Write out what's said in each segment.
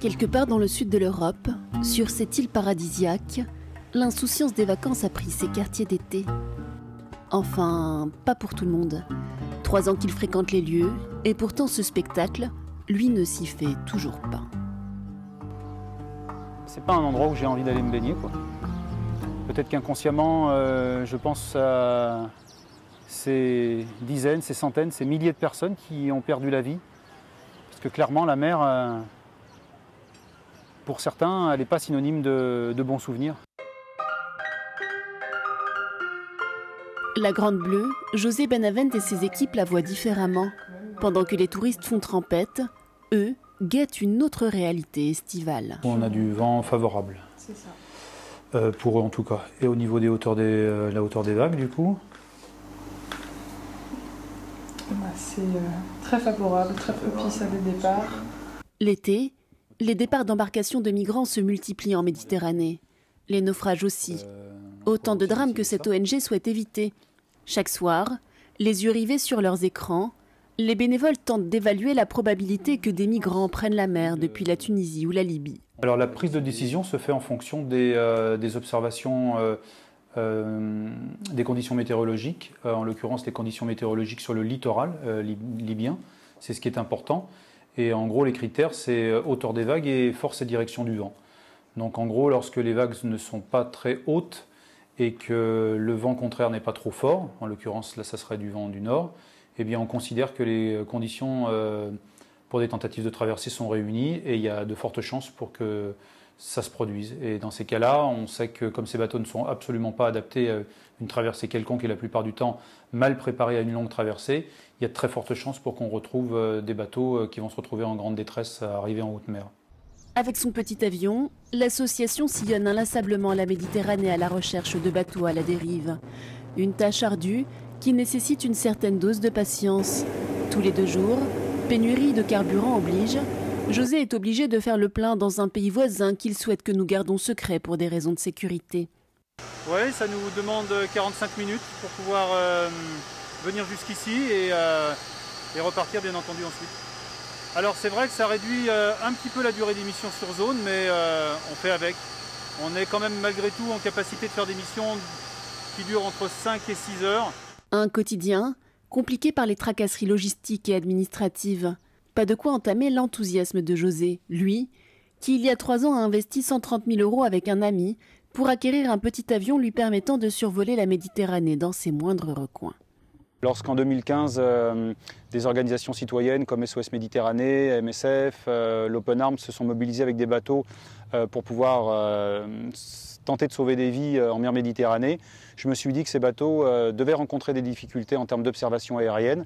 Quelque part dans le sud de l'Europe, sur cette île paradisiaque, l'insouciance des vacances a pris ses quartiers d'été. Enfin, pas pour tout le monde. 3 ans qu'il fréquente les lieux, et pourtant ce spectacle, lui, ne s'y fait toujours pas. C'est pas un endroit où j'ai envie d'aller me baigner, quoi. Peut-être qu'inconsciemment, je pense à ces dizaines, ces centaines, ces milliers de personnes qui ont perdu la vie. Parce que clairement, la mer, pour certains, elle n'est pas synonyme de bons souvenirs. La Grande Bleue, José Benavent et ses équipes la voient différemment. Pendant que les touristes font trempette, eux guettent une autre réalité estivale. On a du vent favorable. C'est ça. Pour eux en tout cas. Et au niveau des hauteurs la hauteur des vagues, du coup c'est très favorable, très propice à des départs. L'été, les départs d'embarcations de migrants se multiplient en Méditerranée. Les naufrages aussi. Autant de drames que cette ONG souhaite éviter. Chaque soir, les yeux rivés sur leurs écrans, les bénévoles tentent d'évaluer la probabilité que des migrants prennent la mer depuis la Tunisie ou la Libye. Alors la prise de décision se fait en fonction des observations des conditions météorologiques, en l'occurrence les conditions météorologiques sur le littoral libyen, c'est ce qui est important. Et en gros les critères c'est hauteur des vagues et force et direction du vent. Donc en gros lorsque les vagues ne sont pas très hautes et que le vent contraire n'est pas trop fort, en l'occurrence là ça serait du vent du nord, eh bien on considère que les conditions pour des tentatives de traversée sont réunies et il y a de fortes chances pour que ça se produise. Et dans ces cas-là, on sait que comme ces bateaux ne sont absolument pas adaptés à une traversée quelconque et la plupart du temps mal préparés à une longue traversée, il y a de très fortes chances pour qu'on retrouve des bateaux qui vont se retrouver en grande détresse à arriver en haute mer. Avec son petit avion, l'association sillonne inlassablement la Méditerranée à la recherche de bateaux à la dérive. Une tâche ardue qui nécessite une certaine dose de patience. Tous les 2 jours, pénurie de carburant oblige, José est obligé de faire le plein dans un pays voisin qu'il souhaite que nous gardons secret pour des raisons de sécurité. Oui, ça nous demande 45 minutes pour pouvoir venir jusqu'ici et repartir bien entendu ensuite. Alors c'est vrai que ça réduit un petit peu la durée des missions sur zone, mais on fait avec. On est quand même malgré tout en capacité de faire des missions qui durent entre 5 et 6 heures. Un quotidien compliqué par les tracasseries logistiques et administratives. Pas de quoi entamer l'enthousiasme de José, lui, qui il y a 3 ans a investi 130 000 € avec un ami pour acquérir un petit avion lui permettant de survoler la Méditerranée dans ses moindres recoins. Lorsqu'en 2015, des organisations citoyennes comme SOS Méditerranée, MSF, l'Open Arms se sont mobilisées avec des bateaux pour pouvoir tenter de sauver des vies en mer Méditerranée, je me suis dit que ces bateaux devaient rencontrer des difficultés en termes d'observation aérienne.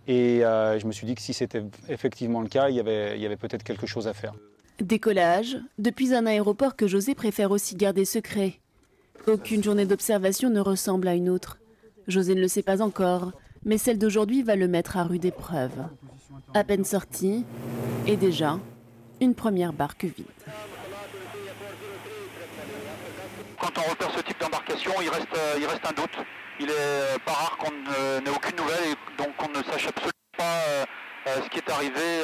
Et je me suis dit que si c'était effectivement le cas, il y avait peut-être quelque chose à faire. Décollage, depuis un aéroport que José préfère aussi garder secret. Aucune journée d'observation ne ressemble à une autre. José ne le sait pas encore, mais celle d'aujourd'hui va le mettre à rude épreuve. À peine sorti, et déjà, une première barque vide. Quand on repère ce type d'embarcation, il reste un doute. Il est pas rare qu'on n'ait aucune nouvelle et donc qu'on ne sache absolument pas ce qui est arrivé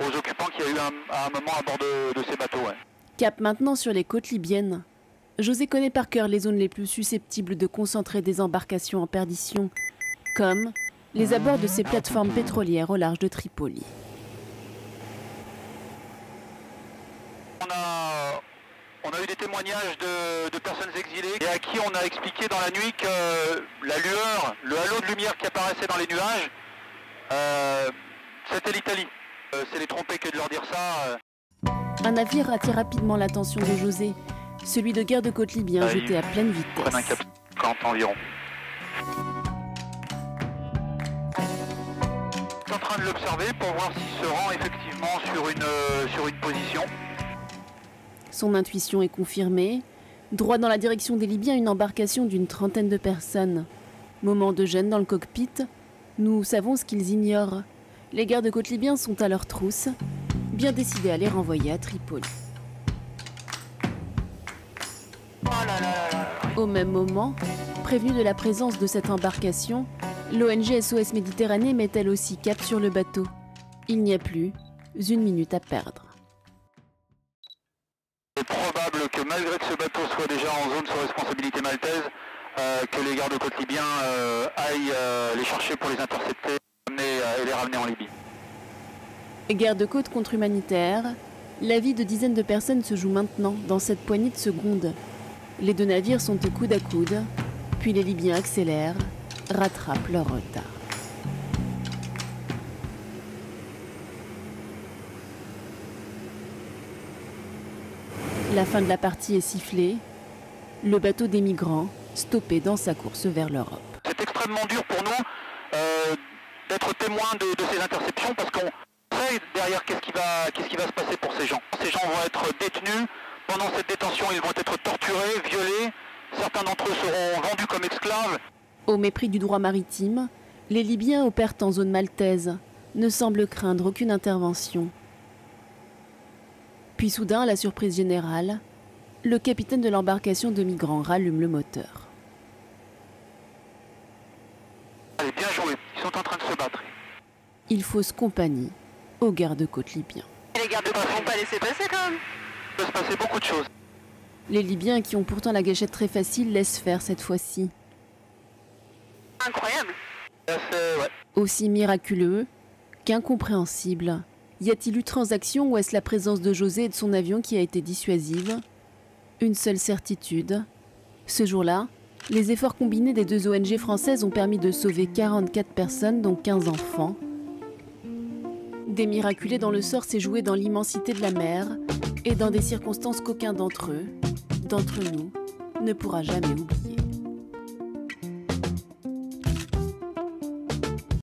aux occupants qu'il y a eu à un moment à bord de ces bateaux. Ouais. Cap maintenant sur les côtes libyennes. José connaît par cœur les zones les plus susceptibles de concentrer des embarcations en perdition, comme les abords de ces plateformes pétrolières au large de Tripoli. On a eu des témoignages de personnes exilées et à qui on a expliqué dans la nuit que la lueur, le halo de lumière qui apparaissait dans les nuages, c'était l'Italie. C'est les tromper que de leur dire ça. Un navire attire rapidement l'attention de José, celui de garde-côte libyen jeté à pleine vitesse. Prennent un cap 40 environ. Je suis en train de l'observer pour voir s'il se rend effectivement sur une position. Son intuition est confirmée. Droit dans la direction des Libyens, une embarcation d'une 30aine de personnes. Moment de gêne dans le cockpit. Nous savons ce qu'ils ignorent. Les gardes-côtes libyens sont à leur trousse, bien décidés à les renvoyer à Tripoli. Au même moment, prévenue de la présence de cette embarcation, l'ONG SOS Méditerranée met elle aussi cap sur le bateau. Il n'y a plus une minute à perdre. que malgré que ce bateau soit déjà en zone sous responsabilité maltaise, que les gardes-côtes libyens aillent les chercher pour les intercepter et les ramener en Libye. Garde-côtes contre humanitaire, la vie de dizaines de personnes se joue maintenant dans cette poignée de secondes. Les deux navires sont au coude à coude, puis les Libyens accélèrent, rattrapent leur retard. La fin de la partie est sifflée, le bateau des migrants stoppé dans sa course vers l'Europe. C'est extrêmement dur pour nous d'être témoins de ces interceptions parce qu'on sait derrière qu'est-ce qui va se passer pour ces gens. Ces gens vont être détenus, pendant cette détention ils vont être torturés, violés, certains d'entre eux seront vendus comme esclaves. Au mépris du droit maritime, les Libyens opèrent en zone maltaise, ne semblent craindre aucune intervention. Puis soudain, à la surprise générale, le capitaine de l'embarcation de migrants rallume le moteur. Allez, bien joué, ils sont en train de se battre. Il fausse compagnie aux gardes-côtes libyens. Les gardes-côtes ne vont pas laisser passer quand même. Il peut se passer beaucoup de choses. Les Libyens, qui ont pourtant la gâchette très facile, laissent faire cette fois-ci. Incroyable. Ouais. Aussi miraculeux qu'incompréhensible. Y a-t-il eu transaction ou est-ce la présence de José et de son avion qui a été dissuasive? Une seule certitude. Ce jour-là, les efforts combinés des deux ONG françaises ont permis de sauver 44 personnes, dont 15 enfants. Des miraculés dont le sort s'est joué dans l'immensité de la mer et dans des circonstances qu'aucun d'entre eux, d'entre nous, ne pourra jamais oublier.